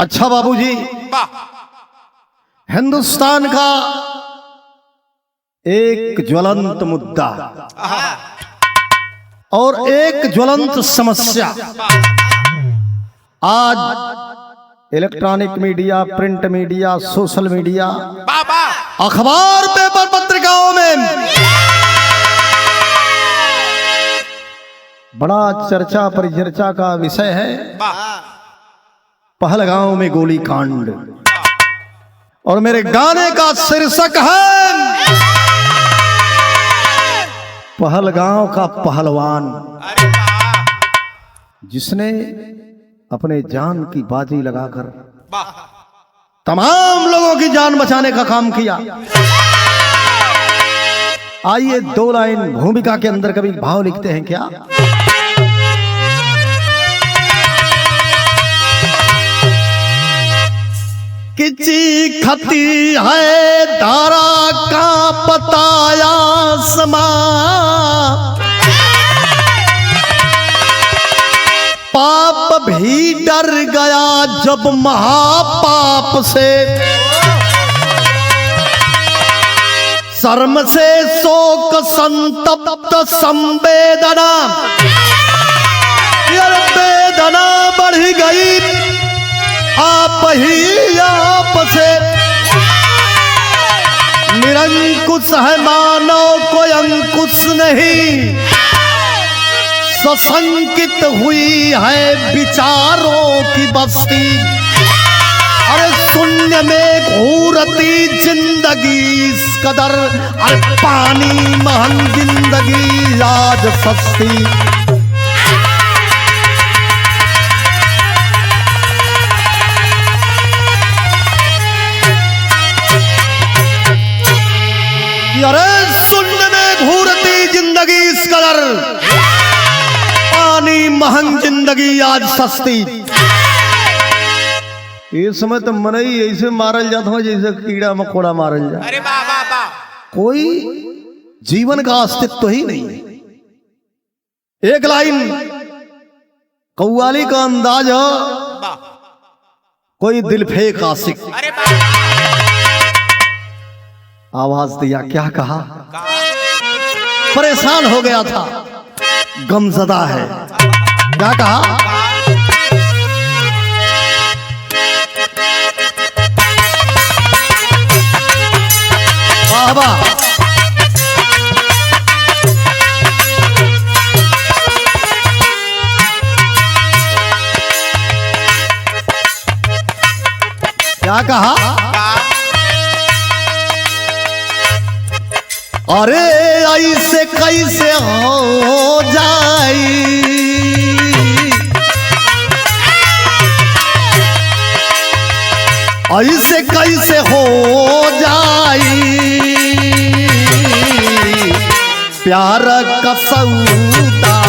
अच्छा बाबूजी, हिंदुस्तान का एक ज्वलंत मुद्दा और एक ज्वलंत समस्या आज electronic media, print media, social media, अखबार, पेपर, पत्रिकाओं में बड़ा चर्चा परिचर्चा का विषय है। पहलगांव में गोली कांड। और मेरे गाने का शीर्षक है पहलगांव का पहलवान, जिसने अपने जान की बाजी लगाकर तमाम लोगों की जान बचाने का काम किया। आइए दो लाइन भूमिका के अंदर कभी भाव लिखते हैं क्या? किची खती है धारा का पताया समा, पाप भी डर गया जब महापाप से, शर्म से शोक संतप्त संवेदना, वेदना बढ़ गई आप ही आप से। निरंकुश है मानव कोई अंकुश नहीं, सशंकित हुई है विचारों की बस्ती। अरे शून्य में घूरती जिंदगी इस कदर, अरे पानी महंग जिंदगी आज सस्ती। अरे शून्य में घूरती जिंदगी इस कदर, पानी महंग जिंदगी आज सस्ती। ये समय तो मन ही ऐसे मारल जाता हो जैसे कीड़ा मकोड़ा मारल जाए। अरे वाह वाह वाह, कोई जीवन का अस्तित्व ही नहीं है। एक लाइन कव्वाली का अंदाज हो, कोई दिल फेंक आशिक। अरे वाह, आवाज दिया, क्या कहा? परेशान हो गया था, गमजदा है। क्या कहा? वाह वाह, क्या कहा? अरे ऐसे कैसे हो जाई, ऐसे कैसे हो जाई प्यार का सौदा।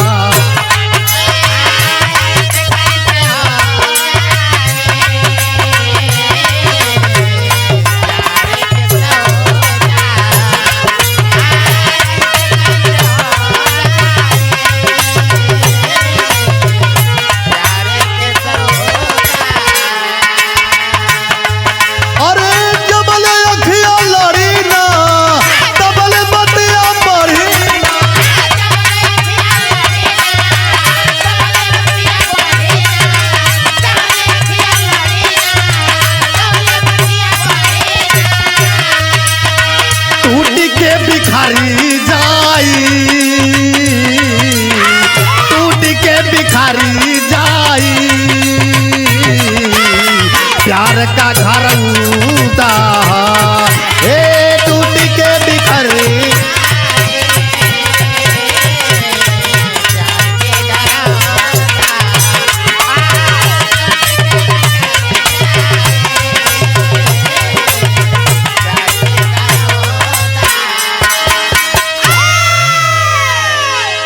बिखारी जाई, टूट के बिखारी जाई प्यार का घर उदा, हे टूट के बिखरी।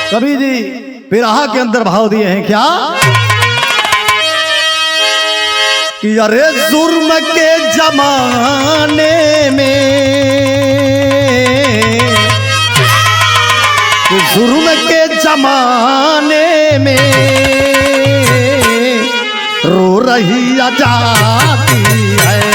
कवि जी विरह के अंदर भाव दिए हैं क्या कि अरे जुर्म के जमाने में, जुर्म के जमाने में रो रही आजादी है।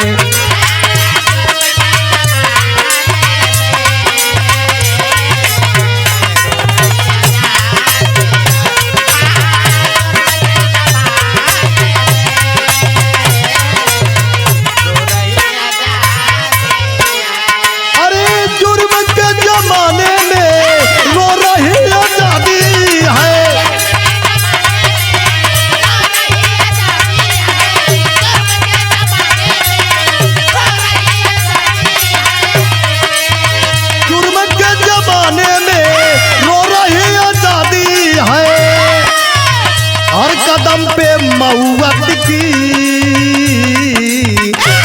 मऊवत की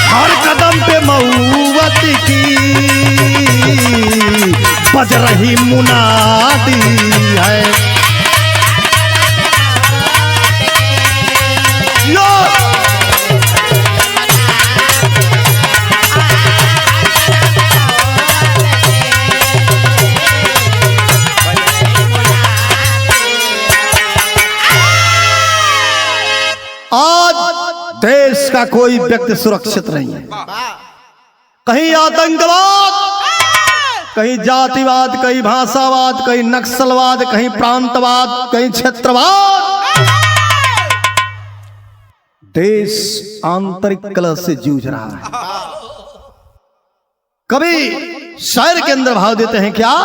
हर कदम पे मऊवत की बज रही मुनादी है। देश का कोई व्यक्ति सुरक्षित नहीं है। कहीं आतंकवाद, कहीं जातिवाद, कहीं भाषावाद, कहीं नक्सलवाद, कहीं प्रांतवाद, कहीं क्षेत्रवाद। देश आंतरिक कलह से जूझ रहा है। कभी शायर के अंदर भाव देते हैं क्या?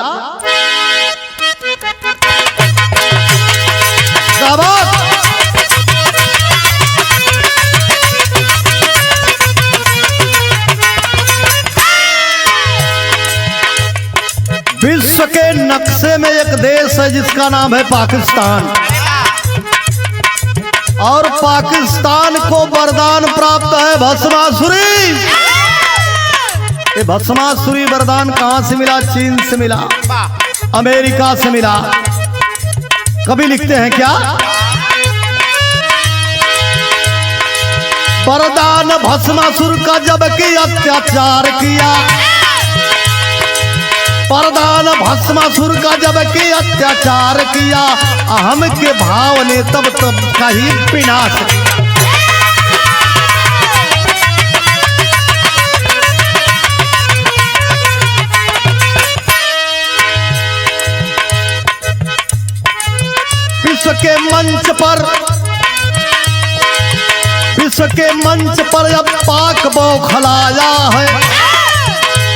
विश्व के नक्शे में एक देश है जिसका नाम है पाकिस्तान, और पाकिस्तान को वरदान प्राप्त है भस्मासुरी। ये भस्मासुरी वरदान कहां से मिला? चीन से मिला, अमेरिका से मिला। कभी लिखते हैं क्या? वरदान भस्मासुर का जबकि अत्याचार किया, वरदान भस्मासुर का जबकि अत्याचार किया, अहम के भाव ने तब का ही विनाश किया। विश्व के मंच पर, विश्व के मंच पर अब पाक बौखलाया है।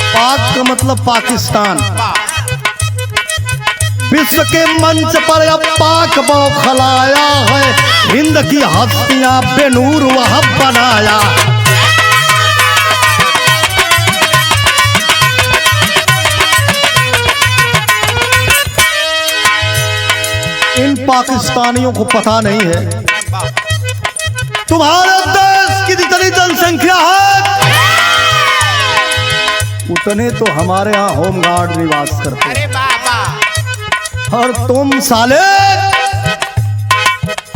पाक का मतलब पाकिस्तान। विश्व के मंच पर अब पाक बौखलाया है, हिंद की हस्तियां बेनूर वह बनाया। इन पाकिस्तानियों को पता नहीं है तुम्हारे देश की जितनी जनसंख्या है उतने तो हमारे यहाँ होमगार्ड निवास करते हैं, और तुम साले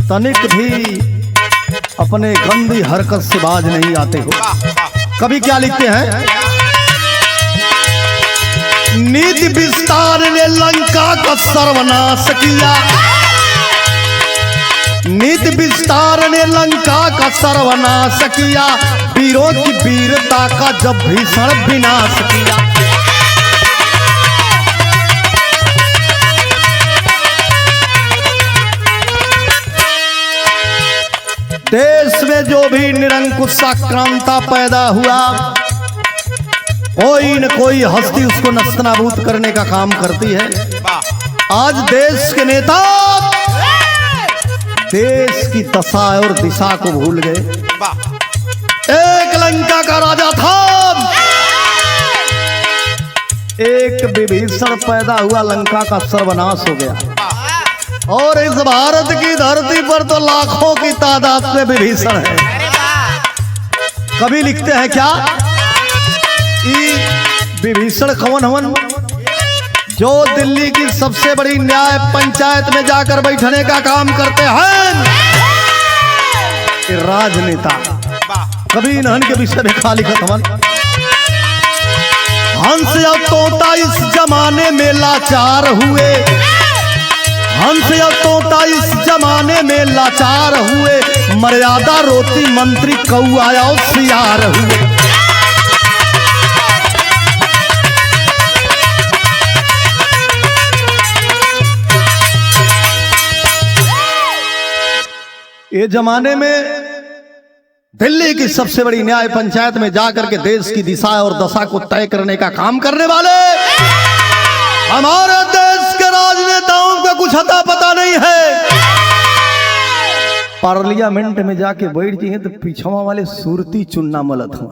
तनिक भी अपने गंदी हरकत से बाज नहीं आते हो। कभी क्या लिखते हैं? नीति विस्तार ने लंका का सर्वनाश किया, नीति विस्तार ने लंका का सर्वनाश किया, वीरों की वीरता का जब भीषण विनाश किया। देश में जो भी निरंकुश आक्रांता पैदा हुआ, कोई न कोई हस्ती उसको नस्तनाबूद करने का काम करती है। आज देश के नेता देश की दशा और दिशा को भूल गए। एक लंका का राजा था, एक विभीषण पैदा हुआ, लंका का सर्वनाश हो गया। और इस भारत की धरती पर तो लाखों की तादाद में विभीषण है। कभी लिखते हैं क्या? विभीषण कौन हवन? जो दिल्ली की सबसे बड़ी न्याय पंचायत में जाकर बैठने का काम करते हैं, राजनेता। कभी इन्हन के विषय में खाली खत्म। हंस या तोता इस जमाने में लाचार हुए, हंस या तोता इस जमाने में लाचार हुए, मर्यादा रोती मंत्री कौआ और सियार हुए। ये जमाने में दिल्ली की सबसे बड़ी न्याय पंचायत में जाकर के देश की दिशा और दशा को तय करने का काम करने वाले हमारे देश के राजनेताओं का कुछ अता पता नहीं है। पार्लियामेंट में जाके बैठ जाइए तो पिछवा वाले सुरती चुनना मलत हो।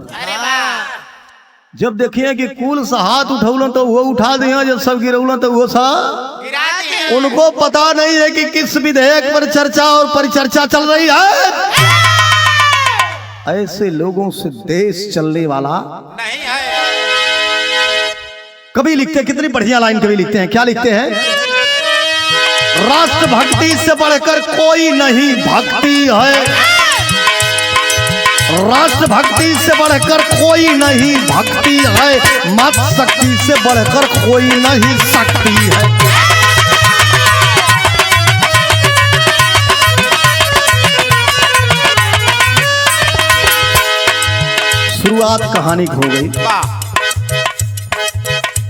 जब देखिए कि कुल सा हाथ उठौलन तो वो उठा दिया, जब सब गिरौलन तो वो सा। उनको पता नहीं है कि किस विधेयक पर चर्चा और परिचर्चा चल रही है। ऐसे लोगों से देश चलने वाला नहीं है। कभी लिखते, कितनी बढ़िया लाइन कभी लिखते हैं, क्या लिखते हैं? राष्ट्रभक्ति से बढ़कर कोई नहीं भक्ति है, राष्ट्रभक्ति से बढ़कर कोई नहीं भक्ति है, मत शक्ति से बढ़कर कोई नहीं शक्ति है। शुरुआत कहानी हो गई।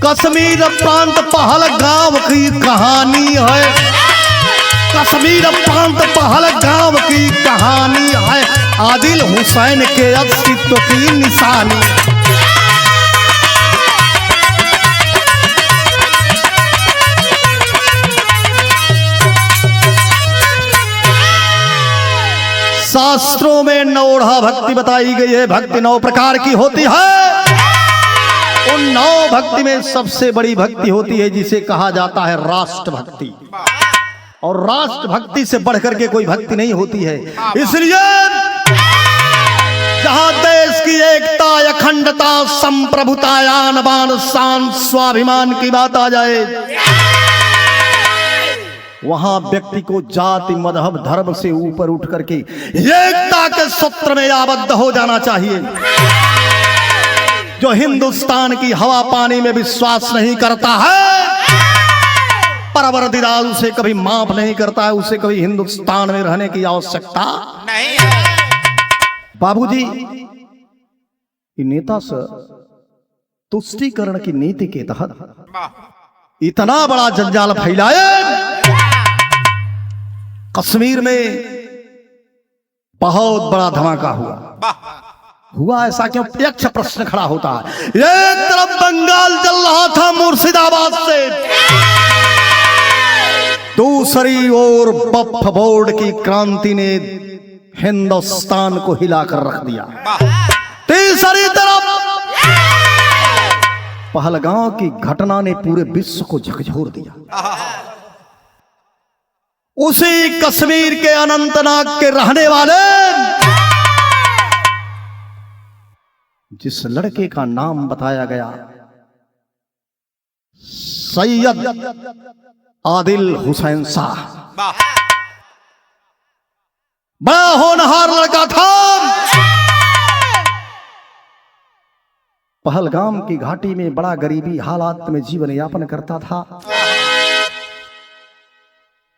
कश्मीर प्रांत पहलगाम की कहानी है, कश्मीर प्रांत पहलगाम की कहानी है, आदिल हुसैन के अस्तित्व की निशानी। शास्त्रों में नौढ़ा भक्ति बताई गई है। भक्ति 9 प्रकार की होती है। उन 9 भक्ति में सबसे बड़ी भक्ति होती है जिसे कहा जाता है राष्ट्रभक्ति, और राष्ट्रभक्ति से बढ़कर के कोई भक्ति नहीं होती है। इसलिए जहां देश की एकता, अखंडता, संप्रभुता, आन बान शान स्वाभिमान की बात आ जाए, वहां व्यक्ति को जाति मजहब धर्म से ऊपर उठ करके एकता के सूत्र में आबद्ध हो जाना चाहिए। जो हिंदुस्तान की हवा पानी में विश्वास नहीं करता है, परवरदिगार उसे कभी माफ नहीं करता है, उसे कभी हिंदुस्तान में रहने की आवश्यकता नहीं है। बाबूजी, नेता से तुष्टीकरण की नीति के तहत इतना बड़ा जंजाल फैलाए। कश्मीर में बहुत बड़ा धमाका हुआ ऐसा क्यों? यक्ष प्रश्न खड़ा होता है। एक तरफ बंगाल जल रहा था मुर्शिदाबाद से, दूसरी ओर वक्फ बोर्ड की क्रांति ने हिंदुस्तान को हिलाकर रख दिया। तीसरी तरफ पहलगाम की घटना ने पूरे विश्व को झकझोर दिया। उसी कश्मीर के अनंतनाग के रहने वाले जिस लड़के का नाम बताया गया सैयद आदिल हुसैन शाह, बड़ा होनहार लड़का था। पहलगाम की घाटी में बड़ा गरीबी हालात में जीवन यापन करता था।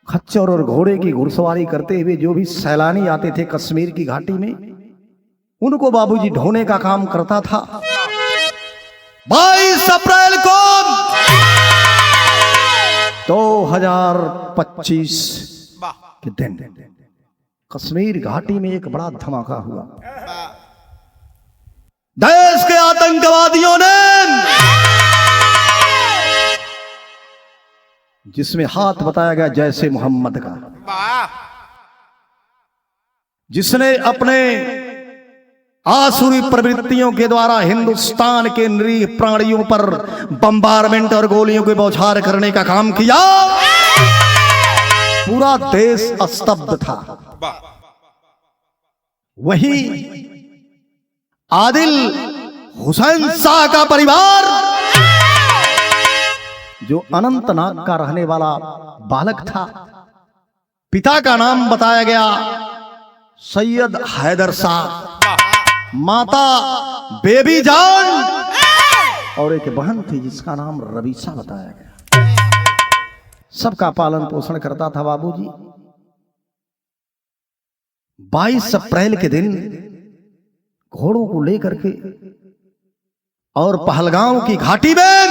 खच्चर और घोड़े की घुड़सवारी करते हुए जो भी सैलानी आते थे कश्मीर की घाटी में, उनको बाबूजी ढोने का काम करता था। 22 अप्रैल को 2025 के दिन कश्मीर घाटी में एक बड़ा धमाका हुआ। देश के आतंकवादियों ने, जिसमें हाथ बताया गया जैसे मोहम्मद का, जिसने अपने आसुरी प्रवृत्तियों के द्वारा हिंदुस्तान के निरीह प्राणियों पर बम्बारमेंट और गोलियों के बौछार करने का काम किया, पूरा देश स्तब्ध था। वही आदिल हुसैन शाह का परिवार, जो अनंतनाग का रहने वाला बालक था, पिता का नाम बताया गया सैयद हैदर शाह, माता बेबी जान, और एक बहन थी जिसका नाम रवीसा बताया गया। सबका पालन पोषण करता था बाबूजी। 22 अप्रैल के दिन घोड़ों को लेकर के और पहलगांव की घाटी में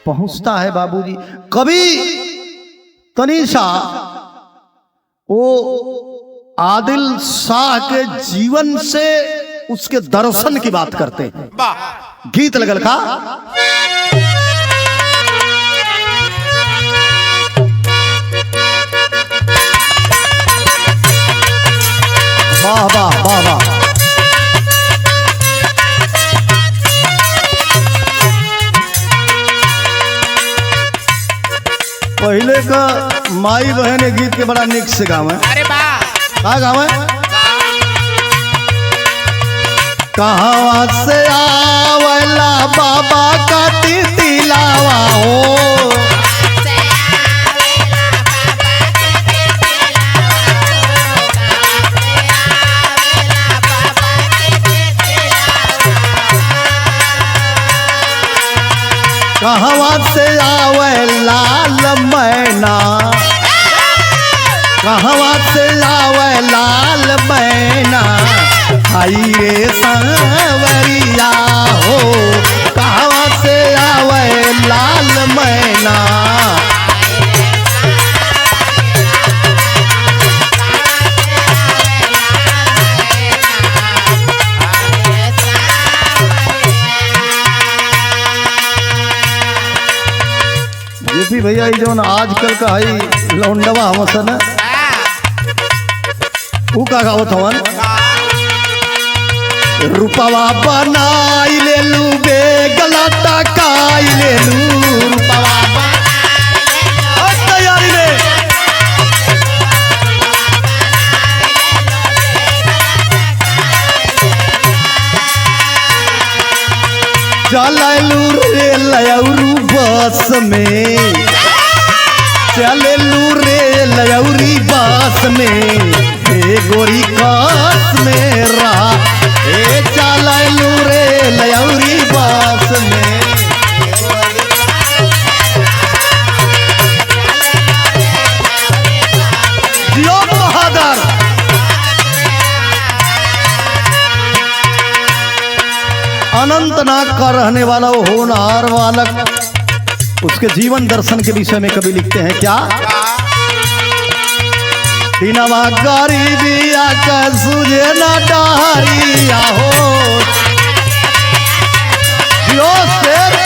पहुंचता है बाबूजी। कभी तनीषा वो आदिल शाह के जीवन से उसके दर्शन की बात करते हैं। गीत लगल का वाह वाह वाह वाह। पहले का माई बहन गीत के बड़ा निक से गावे। अरे वाह का गावे? कहाँ से आवेला बाबा का तिलावा हो, कहाँ से आवे लाल मैना, कहाँ से आवे लाल मैना, आई रे सांवरिया हो, कहाँ से आवे लाल मैना। जी भैया ये जो आजकल का है लौंडवा हमसन ऊ का गावत हवन। रूपवा बनाई ले लू बे गला टकाई ले लू, रूपवा तैयारी ले चलू रे लयरू बस में, चलू रे लयौरी बस में, हे गोरी कस मेरा, हे चलू रे लयौरी बस में। जियो बहादुर अनंतनाग का रहने वाला वो होनहार बालक उसके जीवन दर्शन के विषय में कभी लिखते हैं क्या? दिनवा गरीबिया का सुझे न डहरिया हो, जियो शेर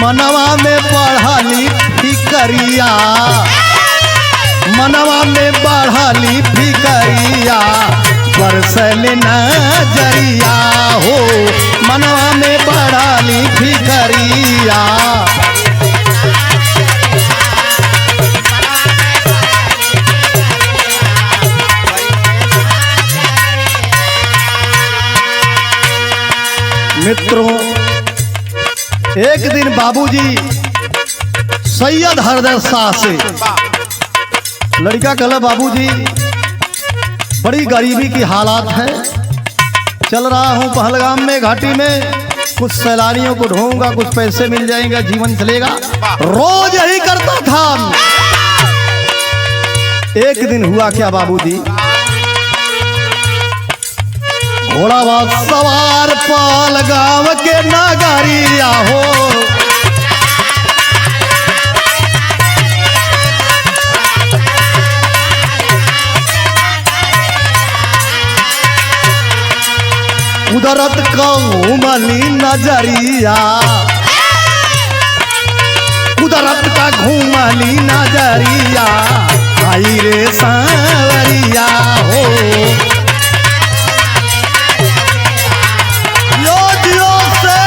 मनवा में बढ़ाली फिकरिया, मनवा में बढ़ाली फिकरिया, बरसल नजरिया हो, मनवा में बढ़ाली फिकरिया। मित्रों एक दिन बाबूजी सैयद हरदर शाह से लड़का कहला बाबूजी बड़ी गरीबी की हालात है, चल रहा हूँ पहलगाम में घाटी में, कुछ सैलानियों को ढूंढूंगा, कुछ पैसे मिल जाएंगे, जीवन चलेगा। रोज यही करता था। एक दिन हुआ क्या बाबूजी, घोड़ा सवार पहलगाम के नगरिया हो, कुदरत का घूमली नजरिया, कुदरत का घूमली नजरिया, आई रे सांवरिया हो। जियो जियो से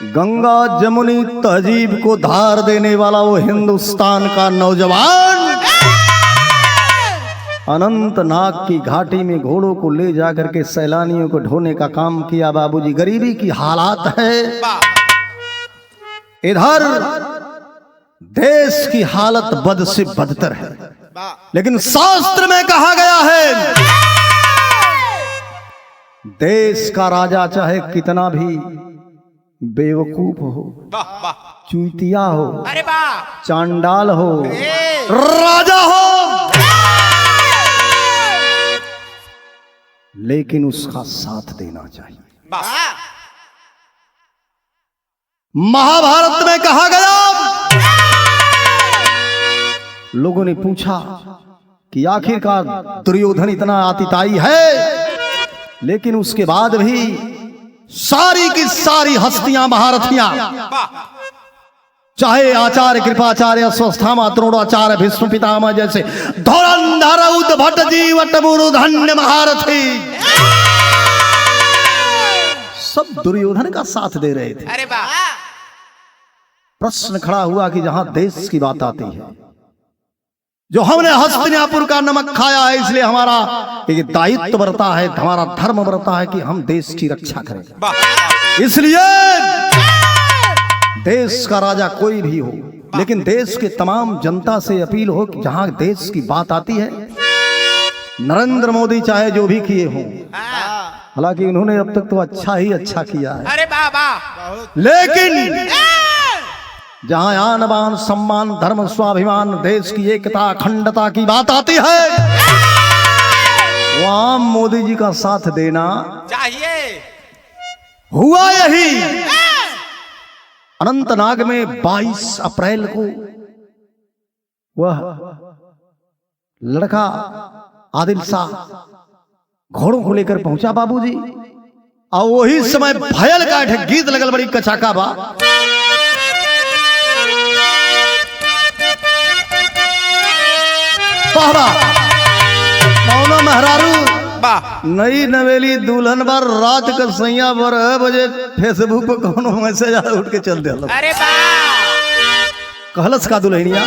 गंगा जमुनी तहजीब को धार देने वाला वो हिंदुस्तान का नौजवान अनंतनाग की घाटी में घोड़ों को ले जाकर के सैलानियों को ढोने का काम किया बाबूजी। गरीबी की हालात है, इधर देश की हालत बद से बदतर है। लेकिन शास्त्र में कहा गया है देश का राजा चाहे कितना भी बेवकूफ हो, चूतिया हो, चांडाल हो, राजा हो, लेकिन उसका साथ देना चाहिए। महाभारत में कहा गया, लोगों ने पूछा कि आखिरकार दुर्योधन इतना आतिताई है, लेकिन उसके बाद भी सारी की सारी हस्तियां महारथियां, चाहे आचार्य कृपाचार्य अश्वस्थामा द्रोणाचार्य भीष्म पितामह जैसे धुरंधर उद्भट जीवट बुरुधन्य महारथी, सब दुर्योधन का साथ दे रहे थे। अरे वाह! प्रश्न खड़ा हुआ कि जहां देश की बात आती है, जो हमने हस्तिनापुर का नमक खाया है, इसलिए हमारा एक दायित्व बनता है, हमारा धर्म बनता है कि हम देश की रक्षा करें। इसलिए देश का राजा कोई भी हो, लेकिन देश के तमाम जनता से अपील हो कि जहां देश की बात आती है, नरेंद्र मोदी चाहे जो भी किए हों, हालांकि उन्होंने अब तक तो अच्छा ही अच्छा किया है, अरे बाबा, लेकिन जहां आन बान सम्मान धर्म स्वाभिमान देश की एकता अखंडता की बात आती है, वहां मोदी जी का साथ देना चाहिए। हुआ यही अनंतनाग में 22 अप्रैल को वह लड़का आदिल शाह घोड़ों को लेकर पहुंचा बाबूजी, और वही समय भयल का एक गीत लगल बड़ी कचाका बा। मौना मेहरारू नई नवेली दुल्हन बार रात का सैया 12 बजे फेसबुक पर कोनो मैसेज आ उठ के चल दे। अरे कहलस का दुल्हनिया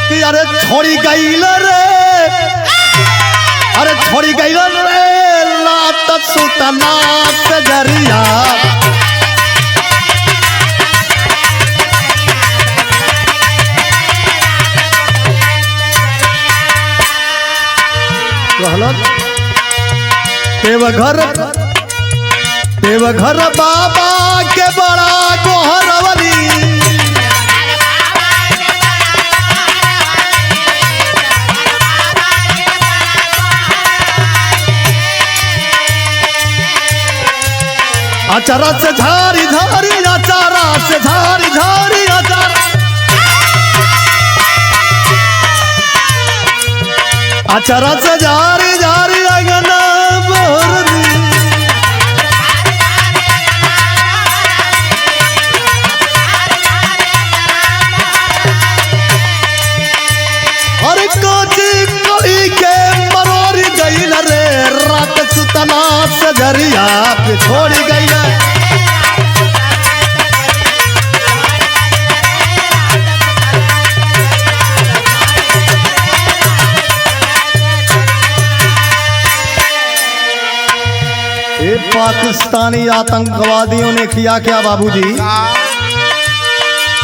कि अरे छोड़ी गईल रे, अरे छोड़ी गईल रे लात सुतना से जरिया, देवघर बाबा के बड़ा गोहरवली, अचारा से झारी झारी, अचारा से झारी झारी, अचारा से झारी झारी अगना बोरनी, अरे कोची कोई के मरोरी गईल रे, रात सुतना से झरिया पे छोड़ी गईल। पाकिस्तानी आतंकवादियों ने किया क्या बाबूजी?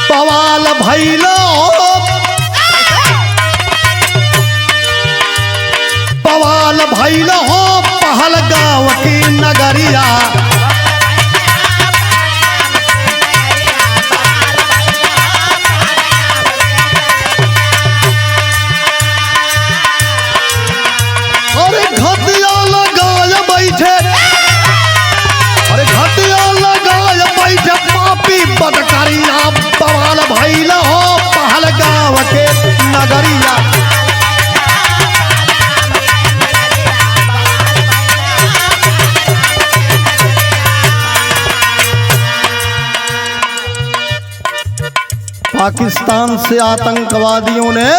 पवाल भैलो, पवाल भैलो पहलगांव की नगरिया, अरे घटिया लगाए बैठे, अरे घटिया लगाए बैठे पापी बदकारिया, पवाल भैलो पहलगांव के नगरिया। पाकिस्तान से आतंकवादियों ने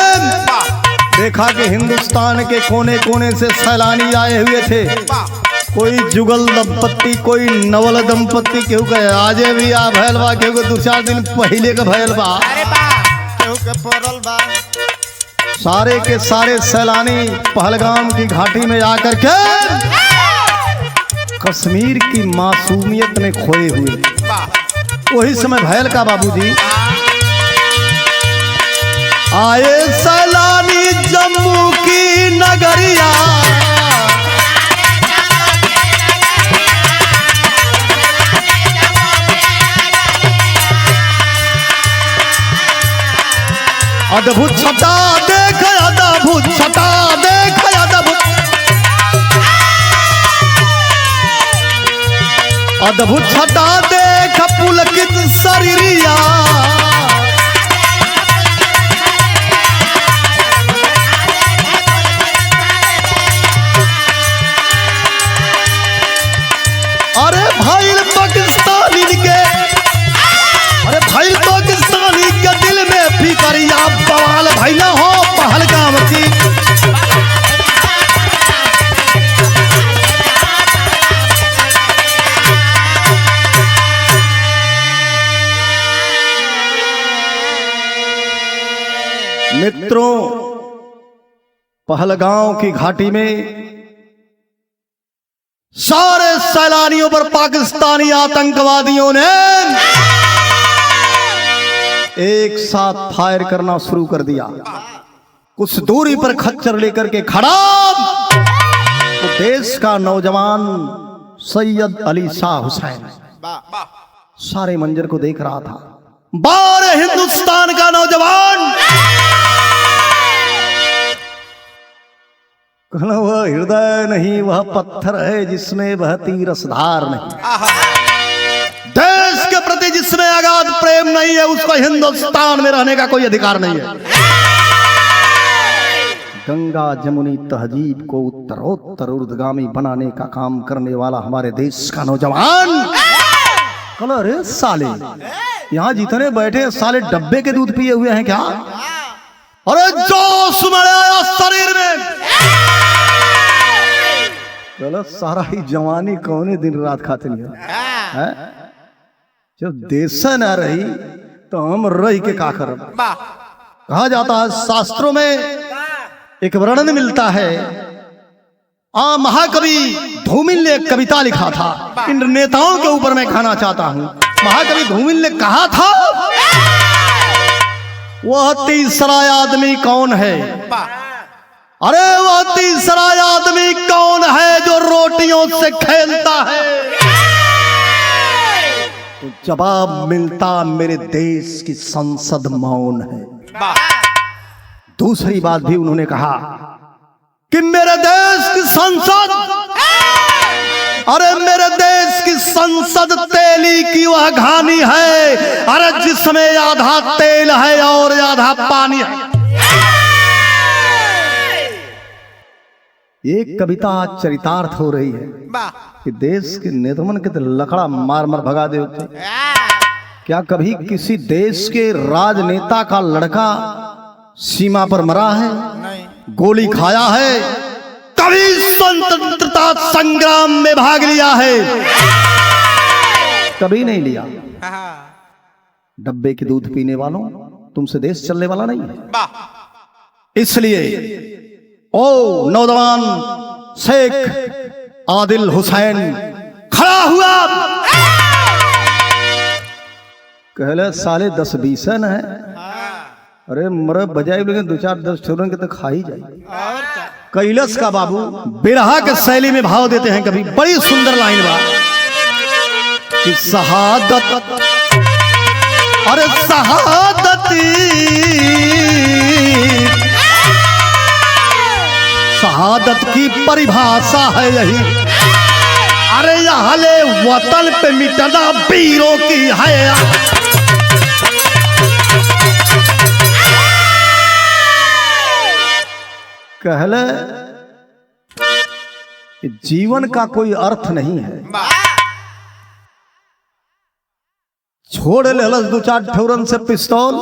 देखा कि हिंदुस्तान के कोने कोने से सैलानी आए हुए थे, कोई जुगल दंपत्ति, कोई नवल दंपत्ति, केहू के आजे भी आ भैल बा, केहू के 2-4 दिन पहले का भैल बा, सारे के सारे सैलानी पहलगाम की घाटी में जाकर के कश्मीर की मासूमियत में खोए हुए। वही समय भैल का बाबूजी आए सैलानी जम्मू की नगरिया, अद्भुत छटा देख, अद्भुत छटा देख, अद्भुत छटा देख पुलकित शरीरिया। अरे भाई पाकिस्तानी के, अरे भाई पाकिस्तानी के दिल में फिकरिया बवाल भैया हो पहलगाम की। मित्रों, पहलगाम की घाटी में सारे सैलानियों पर पाकिस्तानी आतंकवादियों ने एक साथ फायर करना शुरू कर दिया। कुछ दूरी पर खच्चर लेकर के खड़ा तो देश का नौजवान सैयद अली शाह हुसैन सारे मंजर को देख रहा था। बार हिंदुस्तान का नौजवान, कहना वह हृदय नहीं वह पत्थर है जिसमें बहती रसधार नहीं। देश के प्रति जिसमें अगाध प्रेम नहीं है उसको हिंदुस्तान में रहने का कोई अधिकार नहीं है। गंगा जमुनी तहजीब को उत्तरोत्तर ऊर्ध्वगामी बनाने का काम करने वाला हमारे देश का नौजवान, अरे साले यहाँ जितने बैठे साले डब्बे के दूध पिए हुए हैं क्या? अरे जोश में आया शरीर में, सारा ही जवानी कौने दिन रात खाते नहीं है? जब देश न रही तो हम रही के का कर। कहा जाता है शास्त्रों में एक वर्णन मिलता है, महाकवि धूमिल ने एक कविता लिखा था। इन नेताओं के ऊपर मैं कहना चाहता हूं, महाकवि धूमिल ने कहा था वह तीसरा आदमी कौन है? अरे वह तीसरा आदमी कौन है जो रोटियों से खेलता है? तो जवाब मिलता मेरे देश की संसद मौन है। दूसरी बात भी उन्होंने कहा कि मेरे देश की संसद, अरे मेरे देश की संसद तेली की वह घानी है, अरे जिसमें आधा तेल है और आधा पानी है। एक कविता चरितार्थ हो रही है कि देश के नेताओं के तो लकड़ा मार मार भगा दे होते। क्या कभी किसी देश के राजनेता का लड़का सीमा पर मरा है? गोली खाया है? कभी स्वतंत्रता संग्राम में भाग लिया है? कभी नहीं लिया। डब्बे के दूध पीने वालों, तुमसे देश चलने वाला नहीं है। इसलिए ओ नौजवान शेख आदिल हुसैन खड़ा हुआ, कहले साले 10-20 है। अरे मर बजाय लेकिन 2-4-10 छोरों के तो खा ही जाए। कैलाश का बाबू बिरहा के शैली में भाव देते हैं कभी, बड़ी सुंदर लाइन बा कि शहादत, अरे शहादत की परिभाषा है यही, अरे अहले वतन पे मिटना वीरों की है। कहले जीवन का कोई अर्थ नहीं है, छोड़ ले 2-4 ठौरन से पिस्तौल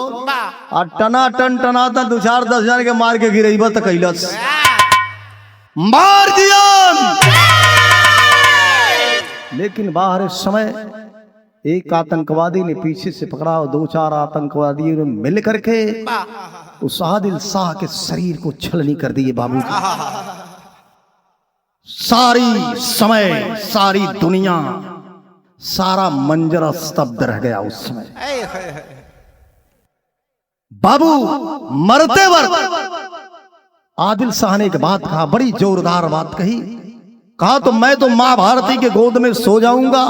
और टना टन टनाता 2-4-10 हजार के मार के गिरेबा तो कैलस मार दिया। लेकिन बाहर इस समय एक आतंकवादी ने पीछे से पकड़ा और 2-4 आतंकवादियों ने मिल करके उस आदिल शाह के शरीर को छलनी कर दिए बाबू। सारी समय, सारी दुनिया, सारा मंजर स्तब्ध रह गया उस समय। बाबू मरते वक्त आदिल शाह ने एक बात कहा, बड़ी जोरदार बात कही। कहा तो मैं तो माँ भारती के गोद में सो जाऊंगा,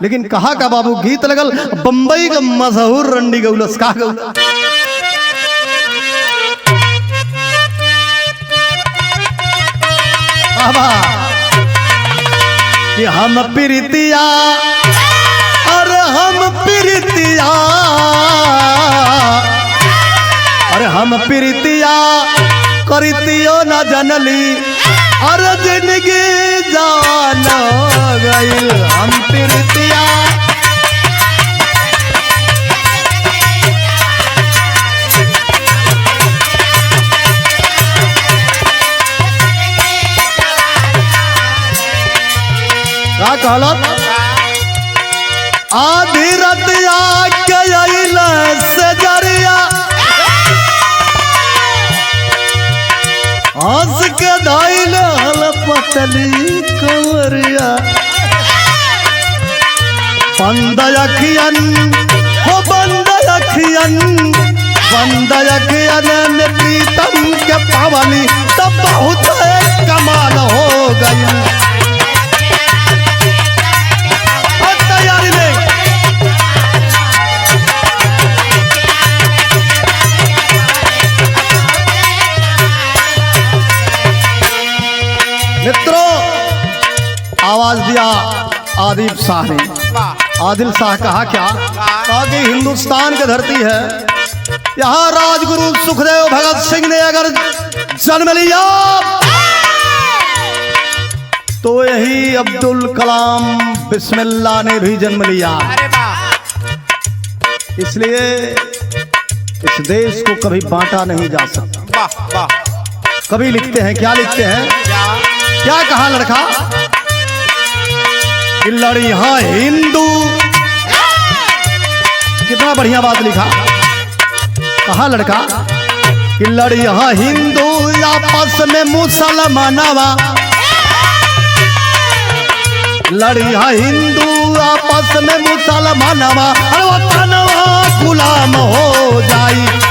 लेकिन कहा का बाबू गीत लगल बंबई का मशहूर रंडी गौलस का गौला। बाबा कि हम प्रीतिया, अरे हम प्रीतिया, अरे हम प्रीतिया करीतियो न जनली, अरे जिंदगी जान गई हम प्रीतिया। क्या कहलत? आधी रतिया के अइला से जरिया, हंस के धाइल पतली कवरिया, बंद अखियन हो बंद अखियन, बंद अखियन में प्रीतम के पावली, तब बहुत कमाल हो गई। तैयारी में मित्रों आवाज दिया आदिल शाह ने। आदिल शाह कहा क्या? कहा कि हिंदुस्तान की धरती है, यहाँ राजगुरु सुखदेव भगत सिंह ने अगर जन्म लिया तो यही अब्दुल कलाम बिस्मिल्लाह ने भी जन्म लिया। इसलिए इस देश को कभी बांटा नहीं जा सकता। कभी लिखते हैं, क्या लिखते हैं, क्या कहा लड़का कि लड़ी हाँ हिंदू, कितना बढ़िया बात लिखा। कहा लड़का कि लड़ी हाँ हिंदू आपस में मुसलमानवा, लड़ी हाँ हिंदू आपस में मुसलमानवा, अरे वतनवा गुलाम हो जाई।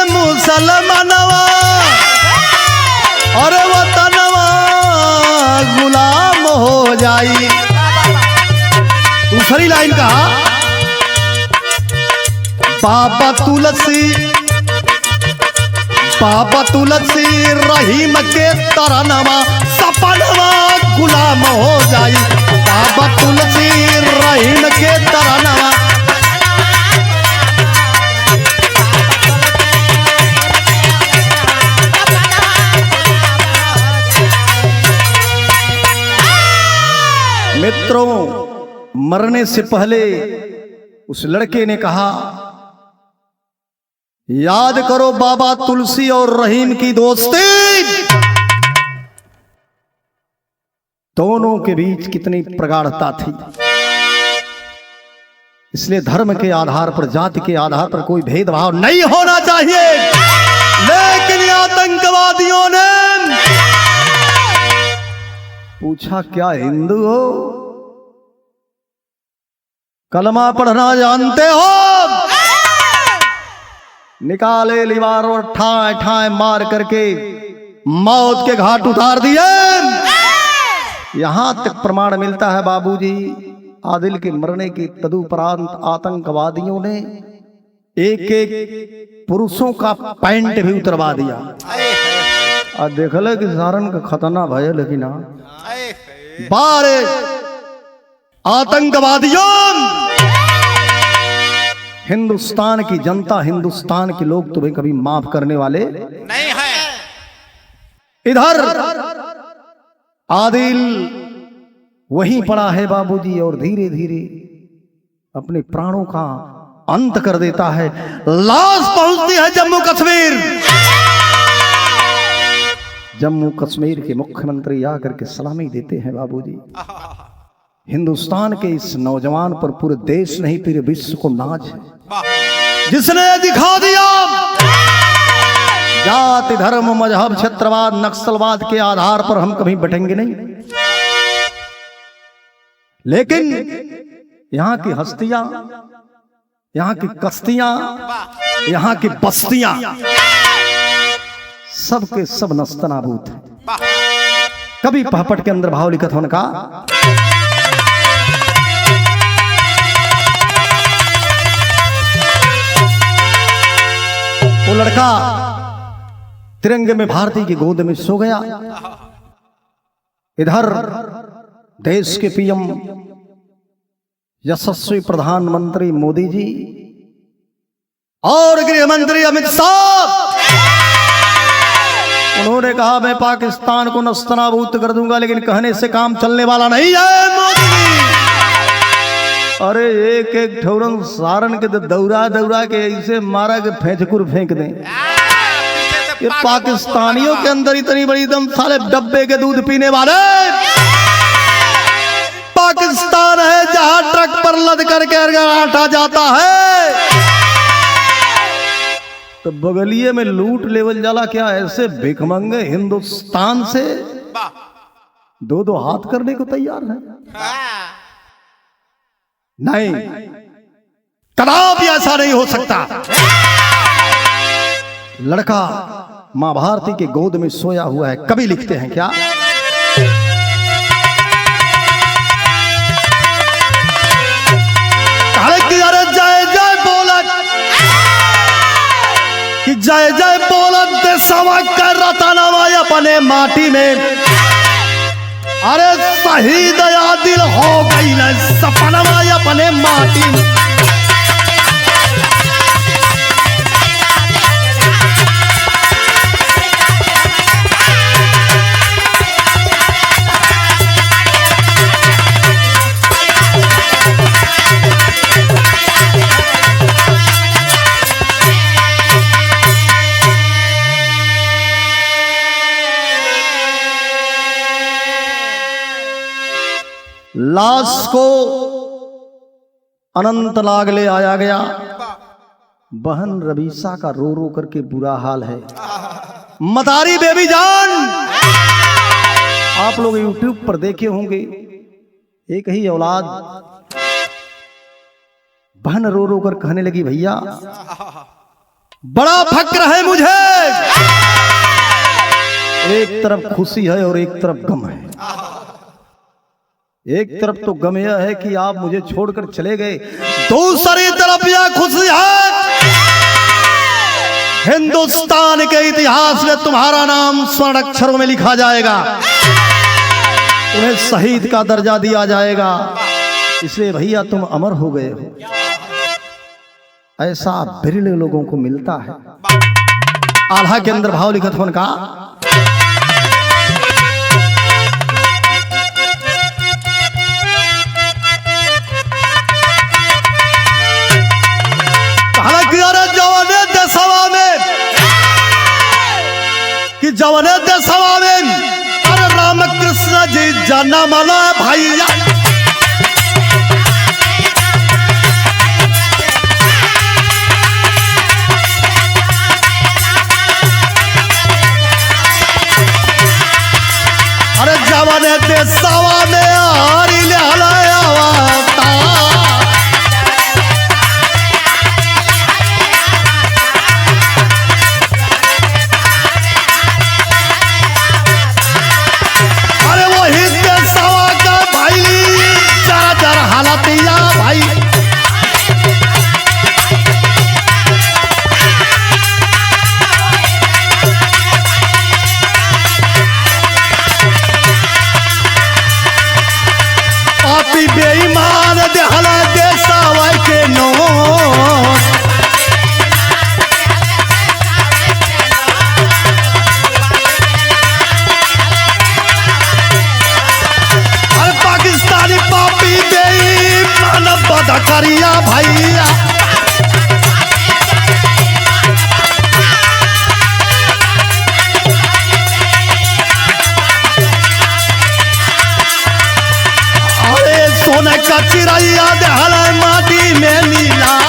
मुसलमानवा और वतनवा गुलाम हो जाई। दूसरी लाइन कहा बाबा तुलसी, बाबा तुलसी रहीम के तरनवा, सपनवा गुलाम हो जाई। बाबा तुलसी रहीम के तरनवा, मित्रों मरने से पहले उस लड़के ने कहा याद करो बाबा तुलसी और रहीम की दोस्ती, दोनों के बीच कितनी प्रगाढ़ता थी। इसलिए धर्म के आधार पर, जाति के आधार पर कोई भेदभाव नहीं होना चाहिए। लेकिन आतंकवादियों ने पूछा क्या हिंदू हो, कलमा पढ़ना जानते हो? निकाले लिवार और ठाए ठाए मार करके मौत के घाट उतार दिए। यहां तक प्रमाण मिलता है बाबूजी, आदिल के मरने के तदुपरांत आतंकवादियों ने एक एक पुरुषों का पैंट भी उतरवा दिया। और देखल कि सारन का खतना भय, लेकिन बारे आतंकवादियों, हिंदुस्तान की जनता, हिंदुस्तान के लोग तुम्हें कभी माफ करने वाले नहीं है। इधर आदिल वहीं पड़ा है बाबूजी और धीरे धीरे अपने प्राणों का अंत कर देता है। लाश पहुंचती है जम्मू कश्मीर। जम्मू कश्मीर के मुख्यमंत्री आकर के सलामी देते हैं बाबूजी। हिंदुस्तान के इस नौजवान पर पूरे देश नहीं पूरे विश्व को नाज है, जिसने दिखा दिया जाति धर्म मजहब क्षेत्रवाद नक्सलवाद के आधार पर हम कभी बटेंगे नहीं। लेकिन यहाँ की हस्तियां, यहाँ की कश्तियां, यहाँ की बस्तियां सबके सब नस्तनाबूत है। कभी पहपट के अंदर भाव लिखत होने का वो लड़का तिरंगे में भारती की गोद में सो गया। इधर देश के पीएम यशस्वी प्रधानमंत्री मोदी जी और गृह मंत्री अमित शाह, उन्होंने कहा मैं पाकिस्तान को नस्तनाबूद कर दूंगा, लेकिन कहने से काम चलने वाला नहीं है मोदी जी। अरे एक एक ठौरन सारन के दौरा दौरा के ऐसे मारा के फेंचकुर फेंक दें। ये पाकिस्तानियों के अंदर इतनी बड़ी दम, साले डब्बे के दूध पीने वाले। पाकिस्तान है जहां ट्रक पर लद करके आटा जाता है, तो बगलिए में लूट लेवल जाला क्या ऐसे भिखमंगे हिंदुस्तान से दो दो हाथ करने को तैयार है? नहीं, कदापि ऐसा नहीं हो सकता। लड़का मां भारती के गोद में सोया हुआ है। कभी लिखते हैं क्या अरे जय जय बोलत कि जय जय बोलत देशवा कर रतनवा अपने माटी में। अरे शहीद आदिल हो गई न सपनवा अपने माटी में। लाश को अनंतनाग ले आया गया। बहन रवीसा का रो रो करके बुरा हाल है। मतारी बेबी जान, आप लोग YouTube पर देखे होंगे, एक ही औलाद बहन रो रो कर कहने लगी भैया बड़ा फक्र है मुझे। एक तरफ खुशी है और एक तरफ गम है। एक तरफ तो गम यह है कि आप मुझे छोड़कर चले गए, दूसरी तरफ यह खुशी है हिंदुस्तान के इतिहास में तुम्हारा नाम स्वर्ण अक्षरों में लिखा जाएगा, तुम्हें शहीद का दर्जा दिया जाएगा। इसलिए भैया तुम अमर हो गए हो। ऐसा बिरले लोगों को मिलता है। आल्हा के अंदर भाव लिखत होने का जवने देशवा में अरे राम कृष्ण जी जाना माना भैया। अरे जवने देशवा में हरी ले हलाया भाई। चिरैया देहल माटी में मिला।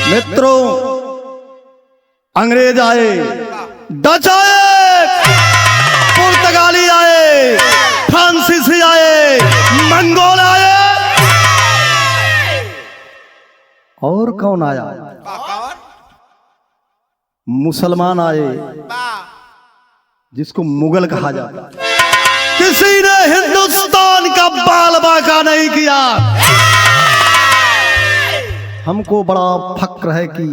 मित्रों, अंग्रेज आए, डच आए, पुर्तगाली आए, फ्रांसीसी आए, मंगोल आए, और कौन आया? मुसलमान आए, जिसको मुगल कहा जाता। किसी ने हिंदुस्तान का बाल बांका नहीं किया। हमको बड़ा फक्र है कि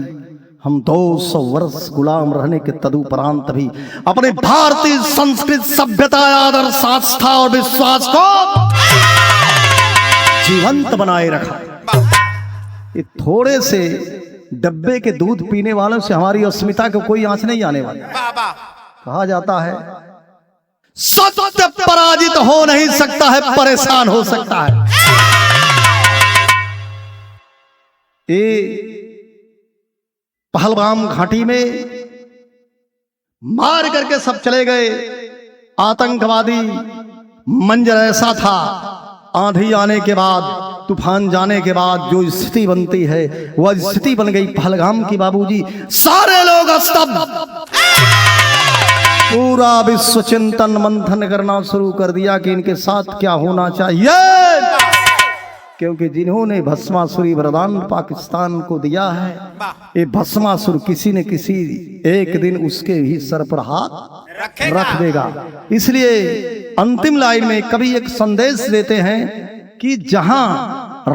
हम 200 वर्ष गुलाम रहने के तदुपरांत भी अपने भारतीय संस्कृत, सभ्यता, आदर्श, आस्था और विश्वास को जीवंत बनाए रखा। ये थोड़े से डब्बे के दूध पीने वालों से हमारी अस्मिता को कोई आंच नहीं आने वाला। कहा जाता है सत्य पराजित हो नहीं सकता है, परेशान हो सकता है। ये पहलगाम घाटी में मार करके सब चले गए। आतंकवादी मंजर ऐसा था, आंधी आने के बाद, तूफान जाने के बाद जो स्थिति बनती है वह स्थिति बन गई पहलगाम की। बाबूजी, सारे लोग स्तब्ध, पूरा विश्व चिंतन मंथन करना शुरू कर दिया कि इनके साथ क्या होना चाहिए, क्योंकि जिन्होंने भस्मासुरी वरदान पाकिस्तान को दिया है, ये भस्मासुर किसी न किसी एक दिन उसके ही सर पर हाथ रख देगा। इसलिए अंतिम लाइन में कवि एक संदेश देते हैं कि जहां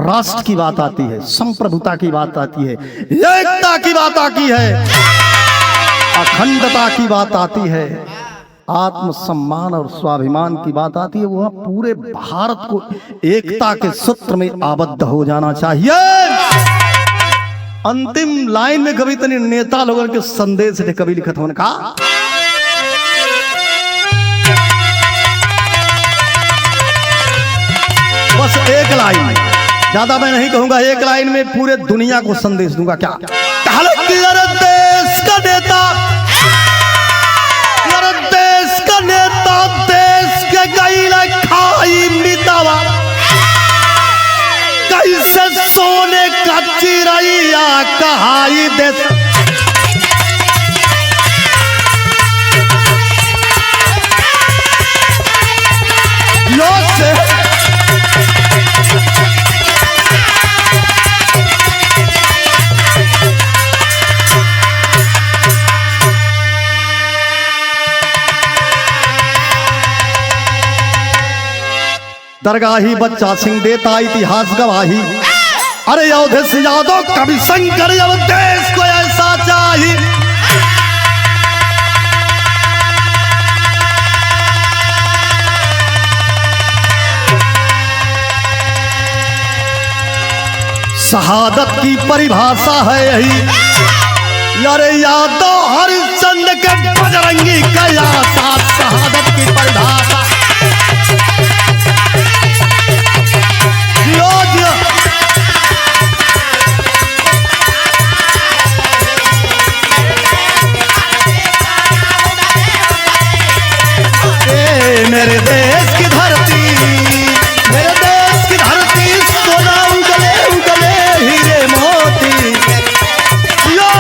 राष्ट्र की बात आती है, संप्रभुता की बात आती है, एकता की बात आती है, अखंडता की बात आती है, आत्मसम्मान और स्वाभिमान की बात आती है, वह पूरे भारत को एकता के सूत्र में आबद्ध हो जाना चाहिए। अंतिम लाइन में कभी तनी नेता लोगों के संदेश थे, कभी लिखत होने का बस एक लाइन, ज्यादा मैं नहीं कहूंगा, एक लाइन में पूरे दुनिया को संदेश दूंगा। क्या देश का नेता, देश का नेता, देश के गई खाई मितावा, कैसे सोने का चिरैया कहाई देश। दरगाही बच्चा सिंह देता इतिहास गवाही, अरे अवधेश यादव कवि शंकर, अब देश को ऐसा चाहिए। शहादत की परिभाषा है यही, अरे यादव हरिश्चंद्र के बजरंगी का साथ, शहादत की परिभाषा। मेरे देश की धरती, मेरे देश की धरती, सोना उगले उगले हीरे मोती, यो